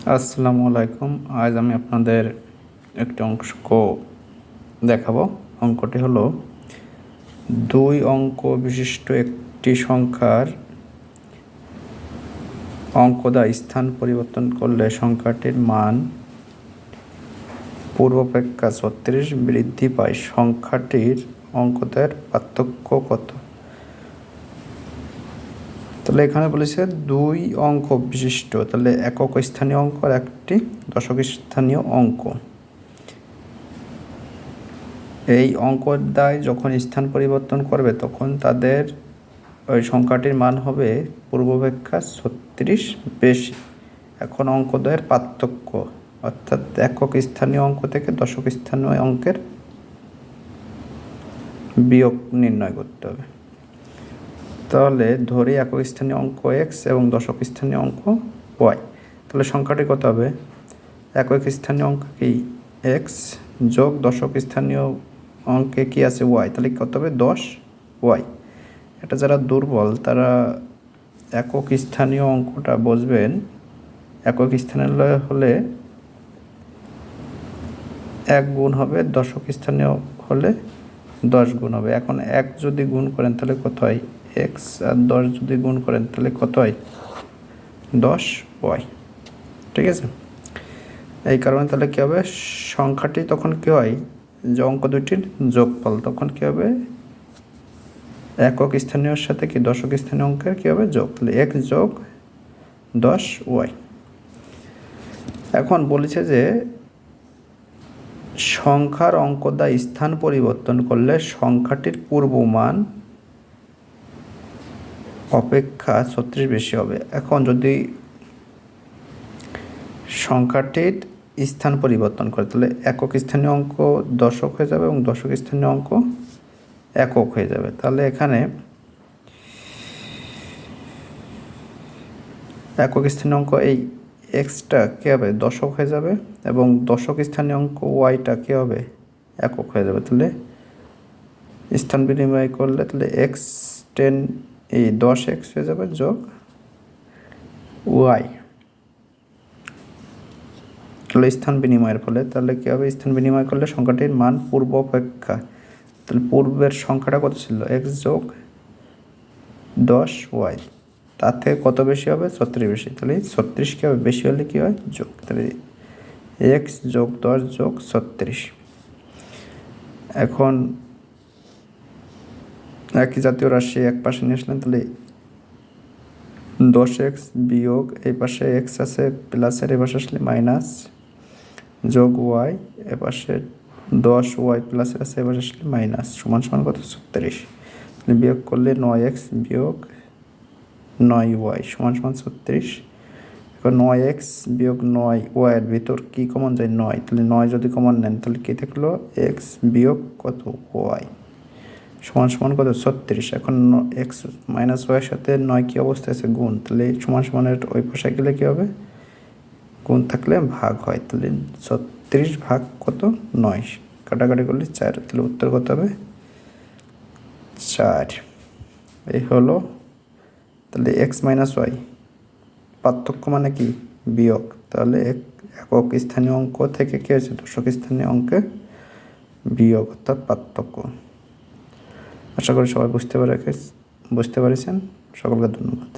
আসসালামু আলাইকুম। আজ আমি আপনাদের একটি অঙ্ক দেখাবো। অঙ্কটি হলো 2 অঙ্ক বিশিষ্ট একটি সংখ্যার অঙ্ক দ্বারা স্থান পরিবর্তন করলে সংখ্যাটির মান পূর্বাপেক্ষা 36 বৃদ্ধি পায়। সংখ্যাটির অঙ্কদের পার্থক্য কত? তাহলে এখানে বলেছে 2 অঙ্ক বিশিষ্ট, তাহলে একক স্থানীয় অঙ্ক আর একটি দশক স্থানীয় অঙ্ক। এই অঙ্কর দ্বারা যখন স্থান পরিবর্তন করবে তখন তাদের ওই সংখ্যাটির মান হবে পূর্বাপেক্ষা 36 বেশি। এখন অঙ্কদ্বয়ের পার্থক্য অর্থাৎ একক স্থানীয় অঙ্ক থেকে দশক স্থানীয় অঙ্কের বিয়োগ নির্ণয় করতে হবে। তাহলে ধরি একক স্থানীয় অঙ্ক x এবং দশক স্থানীয় অঙ্ক y। তাহলে সংখ্যাটি কত হবে? একক স্থানীয় অঙ্ক কি x যোগ দশক স্থানীয় অঙ্কে কি আছে y, তাহলে কত হবে 10y। এটা যারা দুর্বল তারা একক স্থানীয় অঙ্কটা বুঝবেন। একক স্থানীয় হলে 1 গুণ হবে, দশক স্থানীয় হলে 10 গুণ হবে। এখন 1 যদি গুণ করেন তাহলে কত হয় x, আর 10 যদি গুণ করেন তাহলে কত হয় 10y। ঠিক আছে, এই কারণে তাহলে কী হবে, সংখ্যাটি তখন কী হয় যে অঙ্ক দুটির যোগফল, তখন কী হবে একক স্থানীয়র সাথে কি দশক স্থানীয় অঙ্কের কী হবে যোগ, তাহলে x যোগ 10y। এখন বলেছে যে সংখ্যার অঙ্ক দ্বারা স্থান পরিবর্তন করলে সংখ্যাটির পূর্বমান অপেক্ষা 36 বেশি হবে। এখন যদি সংখ্যাটির স্থান পরিবর্তন করে তাহলে একক স্থানীয় অঙ্ক দশক হয়ে যাবে এবং দশক স্থানীয় অঙ্ক একক হয়ে যাবে। তাহলে এখানে একক স্থানীয় অঙ্ক এই এক্সটা কী হবে দশক হয়ে যাবে এবং দশক স্থানীয় অঙ্ক ওয়াইটা কী হবে একক হয়ে যাবে। তাহলে স্থান বিনিময় করলে তাহলে এক্স 10 এই 10x হয়ে যাবে যোগ ওয়াই। তাহলে স্থান বিনিময়ের ফলে তাহলে কী হবে, স্থান বিনিময় করলে সংখ্যাটির মান পূর্ব অপেক্ষা, তাহলে পূর্বের সংখ্যাটা কত ছিল x যোগ 10y, তার থেকে কত বেশি হবে 36 বেশি। তাহলে 36 কী হবে বেশি হলে কী হয় যোগ, তাহলে x যোগ 10 যোগ 36। এখন একই জাতীয় রাশি এক পাশে নিয়ে আসলেন, তাহলে 10x বিয়োগ এই পাশে x আছে প্লাসের এ পাশে আসলে মাইনাস যোগ y, এ পাশে 10y প্লাসের আছে এ পাশে আসলে মাইনাস সমান সমান কত 36। তাহলে বিয়োগ করলে 9x বিয়োগ 9y সমান সমান 36। এখন 9x বিয়োগ 9y এর ভিতর কী কমন যায় 9, তাহলে 9 যদি কমন নেন তাহলে কী থাকলো x বিয়োগ কত y সমান সমান কত 36। এখন x মাইনাস ওয়াইয়ের সাথে 9 কী অবস্থায় আছে গুণ, তাহলে সমান সমানের ওই পাশে গেলে কী হবে গুণ থাকলে ভাগ হয়, তাহলে 36 ভাগ কত 9 কাটাকাটি করলে 4, তাহলে উত্তর কত হবে 4। এই হলো তাহলে x মাইনাস ওয়াই পার্থক্য মানে কি বিয়োগ, তাহলে একক স্থানীয় অঙ্ক থেকে কী হয়েছে দশক স্থানীয় অঙ্কে বিয়োগ অর্থাৎ পার্থক্য। আশা করি সবাই বুঝতে পেরেছেন। সকলকে ধন্যবাদ।